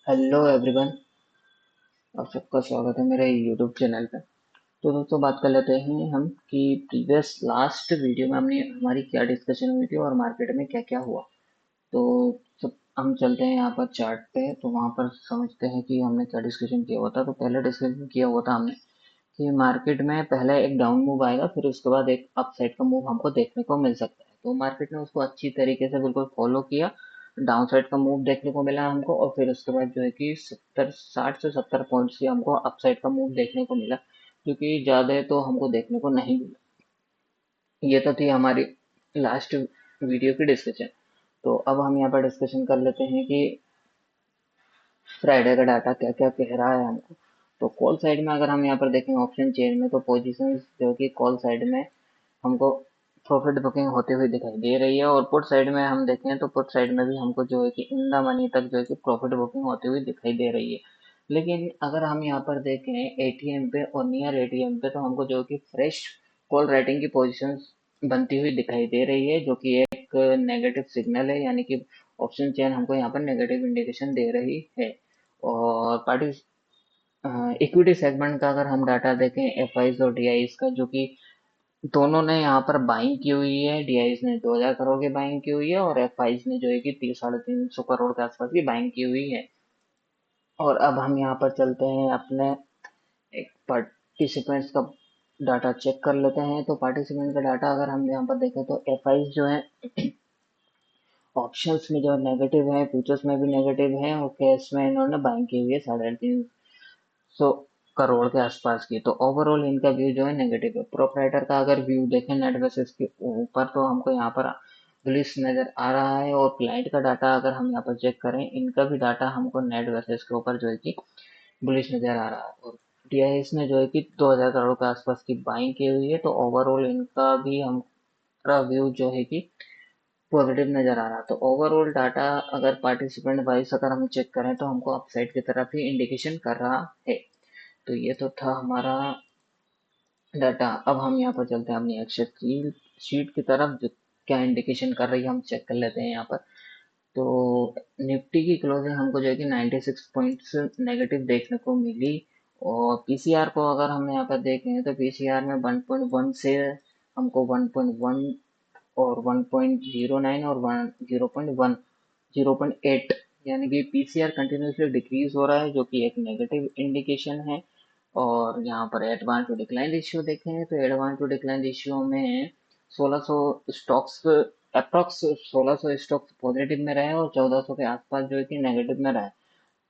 Hello everyone. आप सबका स्वागत है मेरे यूट्यूब चैनल पे। तो दोस्तों बात कर लेते हैं हम कि प्रीवियस लास्ट वीडियो में हमने हमारी क्या डिस्कशन हुई थी और मार्केट में क्या क्या हुआ। तो सब हम चलते हैं यहाँ पर चार्ट पे, तो वहाँ पर समझते हैं कि हमने क्या डिस्कशन किया हुआ था। तो पहले डिस्कशन किया हुआ था हमने कि मार्केट में पहले एक डाउन मूव आएगा, फिर उसके बाद एक अपसाइड का मूव हमको देखने को मिल सकता है। तो मार्केट ने उसको अच्छी तरीके से बिल्कुल फॉलो किया। डाउन साइड का मूव देखने को मिला हमको, और फिर उसके बाद जो है कि 60 से 70 पॉइंट्स की हमको अपसाइड का मूव देखने को मिला, क्योंकि ज़्यादा तो हमको देखने को नहीं मिला। ये तो थी हमारी लास्ट वीडियो की डिस्कशन। तो अब हम यहाँ पर डिस्कशन कर लेते हैं कि फ्राइडे का डाटा क्या क्या कह रहा है हमको। तो कॉल साइड में अगर हम यहाँ पर देखें ऑप्शन चेन में, तो पोजीशंस जो कि कॉल साइड में हमको प्रॉफिट बुकिंग होते हुए दिखाई दे रही है, और पुट साइड में हम देखें तो पुट साइड में भी हमको जो है कि इन द मनी तक जो है कि प्रॉफिट बुकिंग होती हुई दिखाई दे रही है। लेकिन अगर हम यहाँ पर देखें एटीएम पे और नियर एटीएम पे, तो हमको जो है कि फ्रेश कॉल राइटिंग की पोजीशंस बनती हुई दिखाई दे रही है, जो कि एक नेगेटिव सिग्नल है, यानी कि ऑप्शन चेन हमको यहाँ पर नेगेटिव इंडिकेशन दे रही है। और पार्टी इक्विटी सेगमेंट का अगर हम डाटा देखें एफ आईज और डी आईज का, जो कि दोनों ने यहाँ पर बाइंग की हुई है। डीआईज ने 2000 करोड़ की बाइंग की हुई है, और एफआईज ने जो है कि 300-350 करोड़ के आसपास की बाइंग की हुई है। और अब हम यहाँ पर चलते हैं अपने एक पार्टिसिपेंट्स का डाटा चेक कर लेते हैं। तो पार्टिसिपेंट का डाटा अगर हम यहाँ पर देखें तो एफआईज जो है ऑप्शंस में जो नेगेटिव है, फ्यूचर्स में भी नेगेटिव है, और कैश में इन्होंने बाइंग की हुई है 350 करोड़ के आसपास की। तो ओवरऑल इनका व्यू जो है नेगेटिव है। प्रोपराइटर का अगर व्यू देखें नेट बेसिस के ऊपर, तो हमको यहाँ पर बुलिश नजर आ रहा है। और क्लाइंट का डाटा अगर हम यहाँ पर चेक करें, इनका भी डाटा हमको नेट बेसिस के ऊपर जो है कि बुलिश नजर आ रहा है। और टीआईएस ने जो है कि 2000 करोड़ के आसपास की बाइंग की हुई है। तो ओवरऑल इनका भी हमारा व्यू जो है कि पॉजिटिव नजर आ रहा है। तो ओवरऑल डाटा अगर पार्टिसिपेंट वाइज अगर हम चेक करें, तो हमको अपसाइड की तरफ ही इंडिकेशन कर रहा है। तो ये तो था हमारा डाटा। अब हम यहाँ पर चलते हैं अपनी एक्सेल शीट की तरफ, जो क्या इंडिकेशन कर रही है हम चेक कर लेते हैं यहाँ पर। तो निफ्टी की क्लोजिंग हमको जो है कि 96 पॉइंट्स नेगेटिव देखने को मिली। और पीसीआर को अगर हम यहाँ पर देखें, तो पीसीआर में 1.1 से हमको 1.1 और 1.09 और 0.1 0.8, यानी कि पीसीआर कंटिन्यूसली डिक्रीज हो रहा है, जो कि एक नेगेटिव इंडिकेशन है। और यहाँ पर एडवांस टू डिक्लाइन रेशियो देखें, तो एडवांस टू डिक्लाइन रेशियो में 1600 स्टॉक्स, अप्रॉक्स 1600 स्टॉक्स पॉजिटिव में रहे, और 1400 के आसपास जो है कि नेगेटिव में रहे।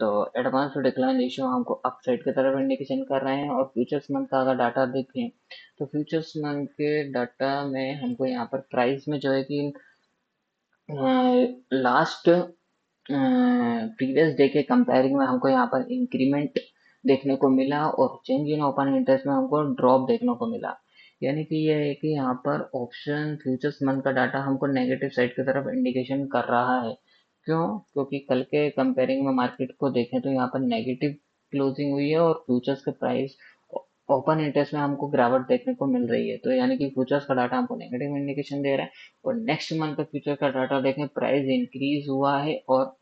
तो एडवांस टू डिक्लाइन रेशियो हमको अपसाइड की तरफ इंडिकेशन कर रहे हैं। और फ्यूचर्स मंथ का अगर डाटा देखें, तो फ्यूचर्स मंथ के डाटा में हमको यहाँ पर प्राइस में जो है कि लास्ट प्रीवियस डे के कंपेयरिंग में हमको यहाँ पर इंक्रीमेंट देखने को मिला, और चेंज इन ओपन इंटरेस्ट में हमको ड्रॉप देखने को मिला। यानी कि यह है कि यहाँ पर ऑप्शन फ्यूचर्स मंथ का डाटा हमको नेगेटिव साइड की तरफ इंडिकेशन कर रहा है। क्यों? क्योंकि कल के कंपेयरिंग में मार्केट को देखें तो यहाँ पर नेगेटिव क्लोजिंग हुई है, और फ्यूचर्स के प्राइस ओपन इंटरेस्ट में हमको गिरावट देखने को मिल रही है। तो यानी कि फ्यूचर्स का डाटा हमको नेगेटिव इंडिकेशन दे रहा है। और नेक्स्ट मंथ का फ्यूचर का डाटा देखें, प्राइस इंक्रीज हुआ है, और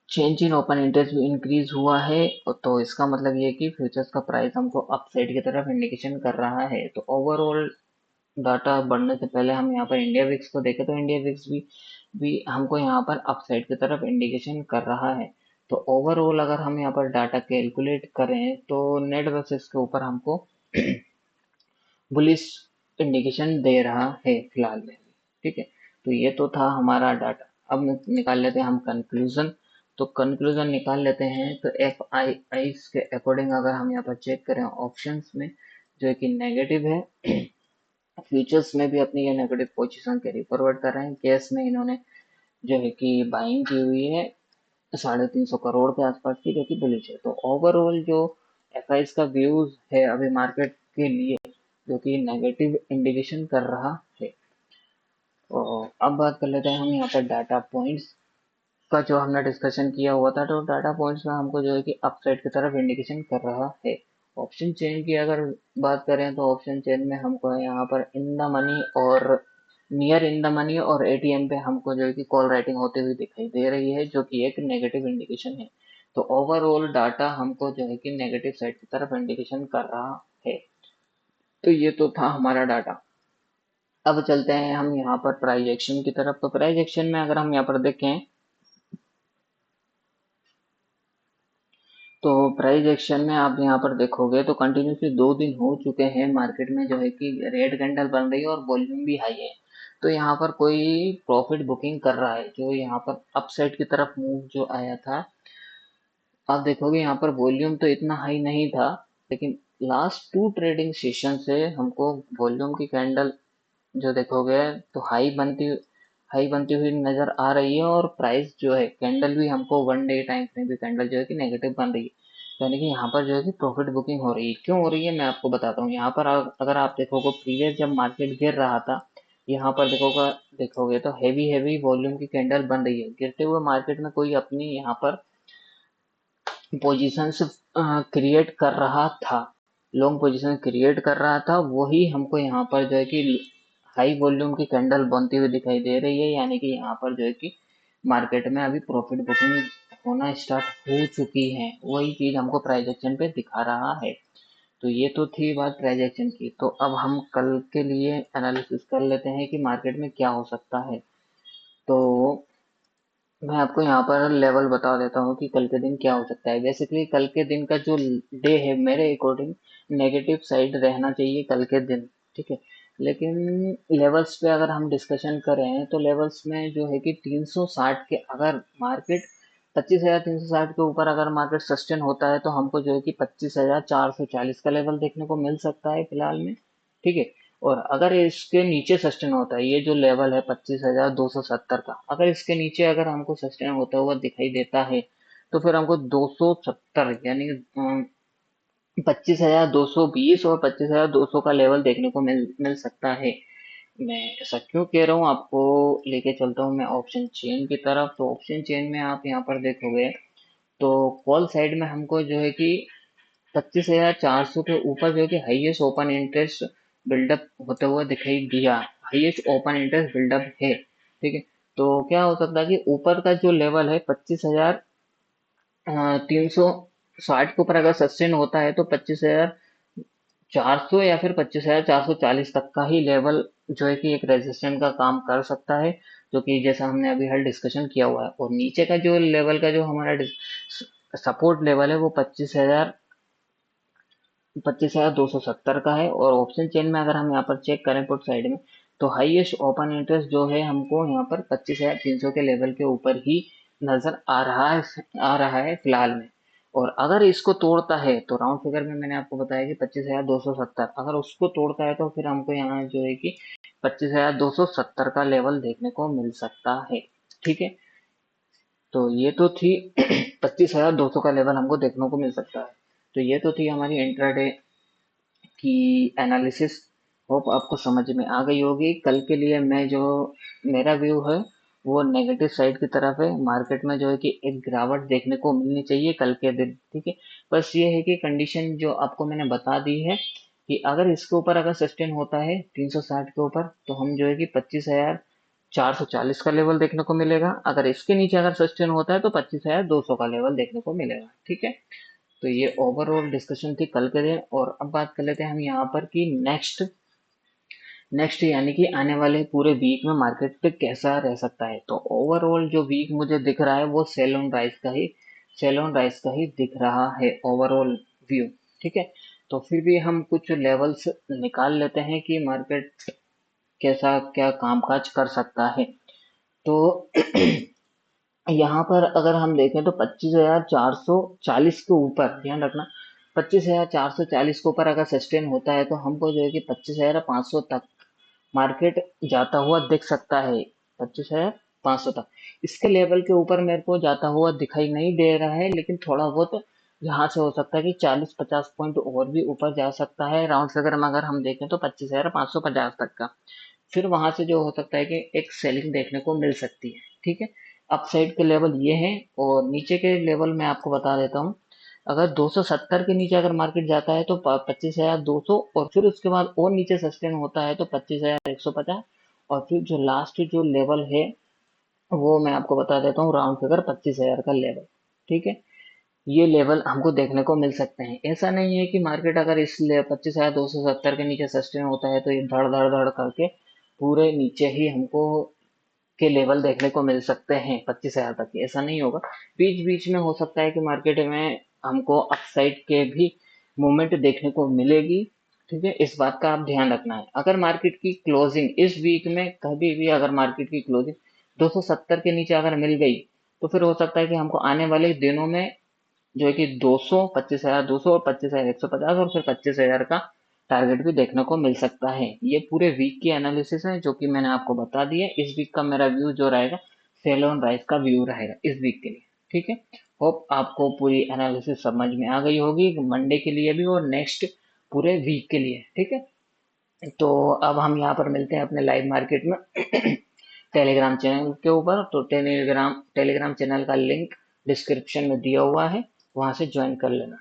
चेंज इन ओपन इंटरेस्ट भी इंक्रीज हुआ है। तो इसका मतलब ये है कि फ्यूचर्स का प्राइस हमको अपसाइड की तरफ इंडिकेशन कर रहा है। तो ओवरऑल डाटा बढ़ने से पहले हम यहाँ पर इंडिया विक्स को देखें, तो इंडिया विक्स भी हमको यहाँ पर अपसाइड की तरफ इंडिकेशन कर रहा है। तो ओवरऑल अगर हम यहाँ पर डाटा कैलकुलेट करें, तो नेट बेसिस के ऊपर हमको बुलिश इंडिकेशन दे रहा है फिलहाल में। ठीक है। तो ये तो था हमारा डाटा। अब निकाल लेते हैं हम कंक्लूजन। तो कंक्लूजन निकाल लेते हैं, तो एफ आई आई के अकॉर्डिंग अगर हम यहाँ पर चेक करें ऑप्शंस में, जो है कि नेगेटिव है। फ्यूचर्स में भी अपनी ये नेगेटिव पोजीशन कैरी फॉरवर्ड कर रहे हैं। कैश में इन्होंने जो है कि बाइंग की हुई है 350 करोड़ के आसपास की, जो कि बुलिश है। तो ओवरऑल जो एफ आई का व्यूज है अभी मार्केट के लिए, जो कि नेगेटिव इंडिकेशन कर रहा है। तो अब बात कर लेते हैं हम यहाँ पर डाटा पॉइंट्स का, जो हमने डिस्कशन किया हुआ था। तो डाटा पॉइंट्स में हमको जो है कि अपसाइड की तरफ इंडिकेशन कर रहा है। ऑप्शन चेन की अगर बात करें, तो ऑप्शन चेन में हमको यहाँ पर इन द मनी और नियर इन द मनी और एटीएम पे हमको जो है कि कॉल राइटिंग होते हुए दिखाई दे रही है, जो कि एक नेगेटिव इंडिकेशन है। तो ओवरऑल डाटा हमको जो है कि नेगेटिव साइड की तरफ इंडिकेशन कर रहा है। तो ये तो था हमारा डाटा। अब चलते हैं हम यहाँ पर प्राइस एक्शन की तरफ। तो प्राइस एक्शन में अगर हम यहाँ पर देखें तो प्राइस एक्शन में आप यहाँ पर देखोगे तो कंटिन्यूसली 2 दिन हो चुके हैं मार्केट में जो है कि रेड कैंडल बन रही है और वॉल्यूम भी हाई है। तो यहाँ पर कोई प्रॉफिट बुकिंग कर रहा है, जो यहाँ पर अपसाइड की तरफ मूव जो आया था। आप देखोगे यहाँ पर वॉल्यूम तो इतना हाई नहीं था, लेकिन लास्ट 2 ट्रेडिंग सेशन से हमको वॉल्यूम की कैंडल जो देखोगे तो हाई बनती हुई नजर आ रही है, और प्राइस जो है कैंडल भी हमको 1 डे टाइम में भी कैंडल जो है कि नेगेटिव बन रही है। यानी कि यहाँ पर जो है कि प्रॉफिट बुकिंग हो रही है। क्यों हो रही है मैं आपको बताता हूँ। यहाँ पर अगर आप देखोगे प्रीवियस जब मार्केट गिर रहा था, यहाँ पर देखोगे तो हैवी हैवी वॉल्यूम की कैंडल बन रही है। गिरते हुए मार्केट में कोई अपनी यहाँ पर पोजीशंस क्रिएट कर रहा था, लॉन्ग पोजीशन क्रिएट कर रहा था, वही हमको यहाँ पर जो है कि हाई वॉल्यूम की कैंडल बनती हुई दिखाई दे रही है। यानी कि यहाँ पर जो है कि मार्केट में अभी प्रॉफिट बुकिंग होना स्टार्ट हो चुकी है, वही चीज हमको प्राइस एक्शन पे दिखा रहा है। तो ये तो थी बात प्राइस एक्शन की। तो अब हम कल के लिए एनालिसिस कर लेते हैं कि मार्केट में क्या हो सकता है। तो मैं आपको यहाँ पर लेवल बता देता हूँ कि कल के दिन क्या हो सकता है। बेसिकली कल के दिन का जो डे है मेरे अकॉर्डिंग नेगेटिव साइड रहना चाहिए कल के दिन, ठीक है। लेकिन लेवल्स पे अगर हम डिस्कशन करें तो लेवल्स में जो है कि 360 के अगर मार्केट 25,360 के ऊपर अगर मार्केट सस्टेन होता है तो हमको जो है कि 25,440 का लेवल देखने को मिल सकता है फिलहाल में, ठीक है। और अगर इसके नीचे सस्टेन होता है, ये जो लेवल है 25,270 का, अगर इसके नीचे अगर हमको सस्टेन होता हुआ दिखाई देता है तो फिर हमको 270 यानी 25,220 और 25,200 का लेवल देखने को मिल सकता है। मैं ऐसा क्यों कह रहा हूँ, आपको लेके चलता हूँ मैं ऑप्शन चेन की तरफ। तो ऑप्शन चेन में आप यहाँ पर देखोगे तो कॉल साइड में हमको जो है कि 25,400 के ऊपर जो है कि हाईएस्ट ओपन इंटरेस्ट बिल्डअप होता हुआ दिखाई दिया। हाईएस्ट ओपन इंटरेस्ट बिल्डअप है, ठीक है। तो क्या हो सकता है कि ऊपर का जो लेवल है 25,360 के ऊपर अगर सस्टेन होता है तो 25,400 या फिर 25,440 तक का ही लेवल जो है कि एक रेजिस्टेंस का काम कर सकता है, जो कि जैसा हमने अभी हल डिस्कशन किया हुआ है। और नीचे का जो लेवल का जो हमारा सपोर्ट लेवल है वो 25,270 का है। और ऑप्शन चेन में अगर हम यहाँ पर चेक करें पुट साइड में तो हाईएस्ट ओपन इंटरेस्ट जो है हमको यहाँ पर 25,300 के लेवल के ऊपर ही नजर आ रहा है फिलहाल में। और अगर इसको तोड़ता है तो राउंड फिगर में मैंने आपको बताया कि 25,270, अगर उसको तोड़ता है तो फिर हमको यहाँ जो है कि 25,270 का लेवल देखने को मिल सकता है, ठीक है। तो ये तो थी 25,200 का लेवल हमको देखने को मिल सकता है। तो ये तो थी हमारी इंट्राडे की एनालिसिस। होप आपको समझ में आ गई होगी। कल के लिए मैं जो मेरा व्यू है वो नेगेटिव साइड की तरफ है। मार्केट में जो है कि एक गिरावट देखने को मिलनी चाहिए कल के दिन, ठीक है। बस ये है कि कंडीशन जो आपको मैंने बता दी है कि अगर इसके ऊपर अगर सस्टेन होता है 360 के ऊपर तो हम जो है कि 25,440 का लेवल देखने को मिलेगा। अगर इसके नीचे अगर सस्टेन होता है तो 25,200 का लेवल देखने को मिलेगा, ठीक है। तो ये ओवरऑल डिस्कशन थी कल के दिन। और अब बात कर लेते हैं हम यहाँ पर कि नेक्स्ट नेक्स्ट यानी कि आने वाले पूरे वीक में मार्केट पे कैसा रह सकता है। तो ओवरऑल जो वीक मुझे दिख रहा है वो सेल ऑन राइज का ही दिख रहा है ओवरऑल व्यू, ठीक है। तो फिर भी हम कुछ लेवल्स निकाल लेते हैं कि मार्केट कैसा क्या कामकाज कर सकता है। तो यहाँ पर अगर हम देखें तो 25,440 के ऊपर ध्यान रखना, 25,440 के ऊपर अगर सस्टेन होता है तो हमको जो है कि 25,500 तक मार्केट जाता हुआ दिख सकता है। 25,500 तक इसके लेवल के ऊपर मेरे को जाता हुआ दिखाई नहीं दे रहा है, लेकिन थोड़ा बहुत यहाँ से हो सकता है कि 40-50 पॉइंट और भी ऊपर जा सकता है। राउंड फिगर में अगर हम देखें तो 25,550 तक का, फिर वहां से जो हो सकता है कि एक सेलिंग देखने को मिल सकती है, ठीक है। अपसाइड के लेवल ये हैं। और नीचे के लेवल मैं आपको बता देता हूँ। अगर 270 के नीचे अगर मार्केट जाता है तो 25,200, और फिर उसके बाद और नीचे सस्टेन होता है तो 25,150, और फिर जो लास्ट जो लेवल है वो मैं आपको बता देता हूँ, राउंड फिगर 25,000 का लेवल। ठीक है, ये लेवल हमको देखने को मिल सकते हैं। ऐसा नहीं है कि मार्केट अगर इस 25,270 के नीचे सस्टेन होता है तो ये धड़ धड़ धड़ करके पूरे नीचे ही हमको के लेवल देखने को मिल सकते हैं 25,000 तक के, ऐसा नहीं होगा। बीच बीच में हो सकता है कि मार्केट में हमको अपसाइड के भी मूवमेंट देखने को मिलेगी। ठीक है, इस बात का आप ध्यान रखना है। अगर मार्केट की क्लोजिंग इस वीक में कभी भी अगर मार्केट की क्लोजिंग 270 के नीचे अगर मिल गई तो फिर हो सकता है कि हमको आने वाले दिनों में जो है कि 200, 25,200 और 25,150 और फिर 25,000 का टारगेट भी देखने को मिल सकता है। ये पूरे वीक की एनालिसिस है जो कि मैंने आपको बता दी है। इस वीक का मेरा व्यू जो रहेगा, सेल ऑन राइज का व्यू रहेगा इस वीक के लिए। ठीक है, होप आपको पूरी एनालिसिस समझ में आ गई होगी, मंडे के लिए भी और नेक्स्ट पूरे वीक के लिए। ठीक है, तो अब हम यहाँ पर मिलते हैं अपने लाइव मार्केट में टेलीग्राम चैनल के ऊपर। तो टेलीग्राम टेलीग्राम चैनल का लिंक डिस्क्रिप्शन में दिया हुआ है, वहां से ज्वाइन कर लेना।